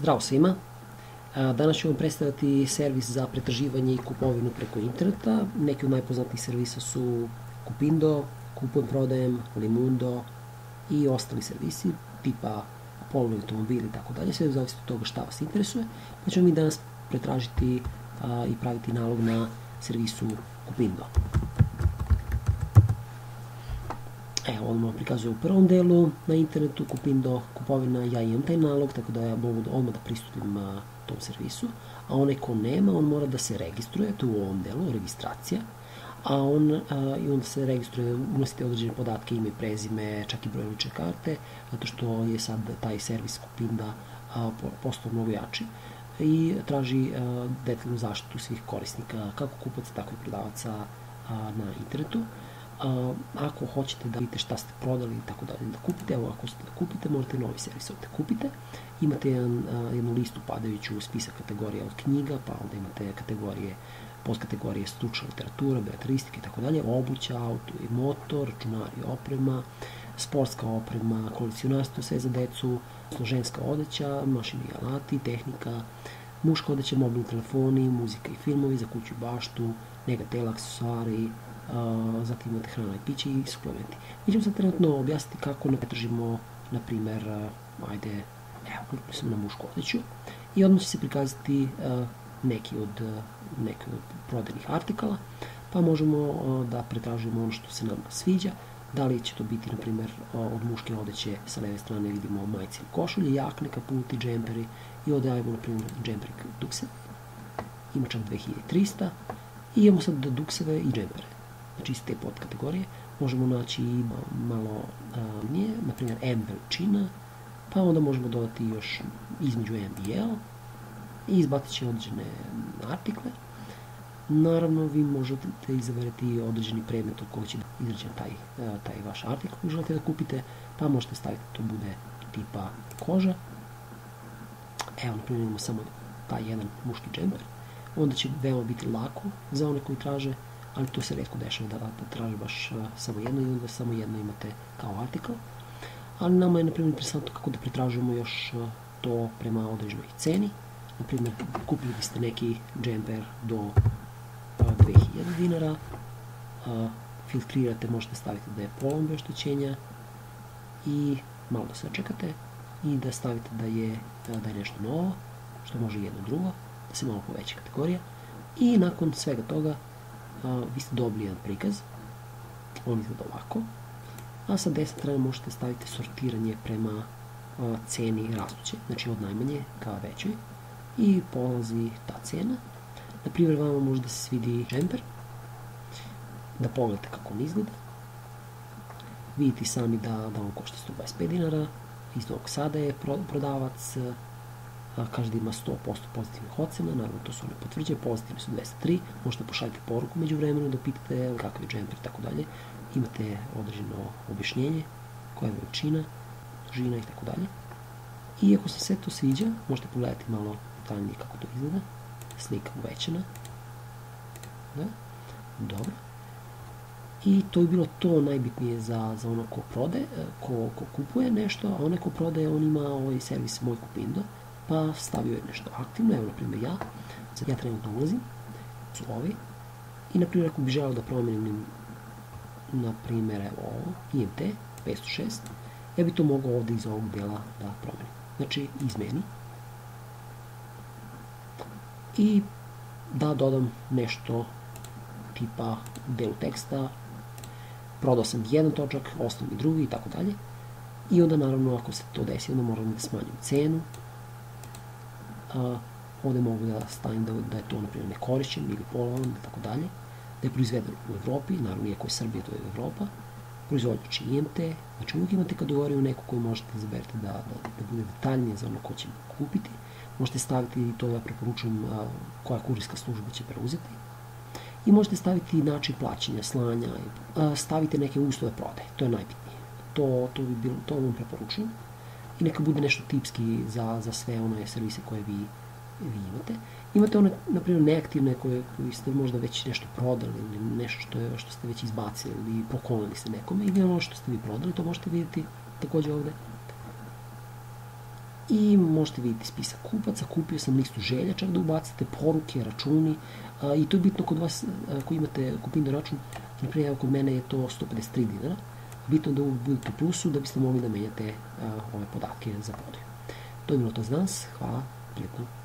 Zdravo svima. Danas ću vam predstaviti servis za pretraživanje i kupovinu preko interneta. Neki od najpoznatijih servisa su Kupindo, Kupujem prodajem, Limundo i ostali servisi tipa polovni automobili i tako dalje. Sve zavisi od toga šta vas interesuje. Pa ćemo mi danas pretražiti i praviti nalog na servisu Kupindo. Evo, on vam prikazuje u prvom delu na internetu Kupindo kupovina. Ja imam taj nalog, tako da ja mogu odmah da pristupim tom servisu, a onaj ko nema, on mora da se registruje, to je u ovom delu, registracija, i onda se registruje, unosite određene podatke, ime i prezime, čak i broj lične karte, zato što je sad taj servis Kupinda postao mnogo jači i traži detaljnu zaštitu svih korisnika, kako kupaca, tako i prodavaca na internetu. Ako hoćete da vidite šta ste prodali i tako dalje da kupite, evo ako ste da kupite, možete novi servis ovde kupite. Imate jednu listu padajuću spisak kategorija od knjiga, pa onda imate kategorije, podkategorije stručna literatura, beletristika i tako dalje, obuća, auto i motor, računari i oprema, sportska oprema, kolekcionarstvo, sve za decu, ženska odeća, mašini i alati, tehnika, muška odeća, mobilni telefoni, muzika i filmovi, za kuću i baštu, nega tela, aksesuari, zatim imate hrana i piće i suplementi. Mi ćemo sad trenutno objasniti kako pretražimo, na primer, evo, kliknuo sam na mušku odeću i odmah će se prikazati neki od prodajnih artikala, pa možemo da pretražimo ono što se nam sviđa. Da li će to biti, na primer, od muške odeće, sa leve strane vidimo majice i košulje, jakne, kaputi, džemperi i ovde imamo, na primer, džemperi dukse. Ima čak 2300 i imamo sad dukseve i džempere. Znači iz te podkategorije možemo naći i malo nije, na primjer M veličina, pa onda možemo dodati još između M i L i izbacit će određene artikle. Naravno, vi možete izaberati određeni predmet od kojeg će izrađen taj vaš artikl koji želite da kupite, pa možete staviti da to bude tipa koža. Evo, na primjer, imamo samo taj jedan muški džemper, onda će veoma biti lako za one koji traže, ali to se retko dešava da traže baš samo jedno i onda samo jedno imate kao artikl. Ali nama je, na primjer, interesantno kako da pretražujemo još to prema određenoj ceni. Na primjer, kupili biste neki džemper do 2000 dinara, filtrirate, možete staviti da je pola obeštećenja i malo da sačekate i da stavite da je nešto novo, što može jedno drugo, da se malo poveća kategorija i nakon svega toga vi ste dobili jedan prikaz, on izgleda ovako, a sa desne strane možete staviti sortiranje prema ceni rastuće, znači od najmanje ka većoj i polazi ta cena. Na primjer, vama može da se svidi džemper, da pogledate kako on izgleda, vidite sami da on košta 125 dinara, iz Novog Sada je prodavac, kaže da ima 100% pozitivnih ocena, naravno to su one potvrđene, pozitivne su 203, možete pošaljati poruku među vremenu da pitate kakav je džemper i tako dalje, imate određeno objašnjenje, koja je veličina, dužina i tako dalje. I ako se sve to sviđa, možete pogledati malo detaljnije kako to izgleda, slika uvećana, dobro. I to je bilo to najbitnije za ono ko prode, ko kupuje nešto, a onaj ko prodaje, on ima ovaj servis Moj Kupindo, pa stavio je nešto aktivno, evo na primjer ja trenutno ulazim, su ovi, i na primjer ako bih želeo da promenim, na primjer evo ovo, IMT 506, ja bih to mogao ovde iz ovog dela da promenim. Znači izmeni i da dodam nešto tipa delu teksta, prodao sam jedan točak, osnovni drugi i tako dalje. I onda naravno ako se to desi, onda moram da smanjim cenu. Ovde mogu da stavim da je to, na primjer, nekorišćen ili polovan i tako dalje. Da je proizveden u Evropi, naravno iako je Srbija, to je Evropa. Proizvođač IMT, znači uvijek imate kategoriju neku koju možete izaberiti da bude detaljnije za ono ko će kupiti. Možete staviti, i to ja preporučujem, koja kurirska služba će preuzeti. I možete staviti način plaćanja, slanja, stavite neke uslove prodaje, to je najbitnije. To vam preporučujem. I neka bude nešto tipski za sve one servise koje vi imate. Imate one, na primjer, neaktivne koji ste možda već nešto prodali ili nešto što ste već izbacili ili poklonili ste nekome i ono što ste vi prodali, to možete vidjeti takođe ovde. i možete vidjeti spisak kupaca, kupio sam listu želja, čak da ubacite poruke, računi, i to je bitno kod vas koji imate Kupindo račun, naprimjer kod mene je to 153 dinara, bitno da uvijek budete u plusu da biste mogli da menjate ove podatke za prodaju. To je bilo to za nas, hvala, prijetno.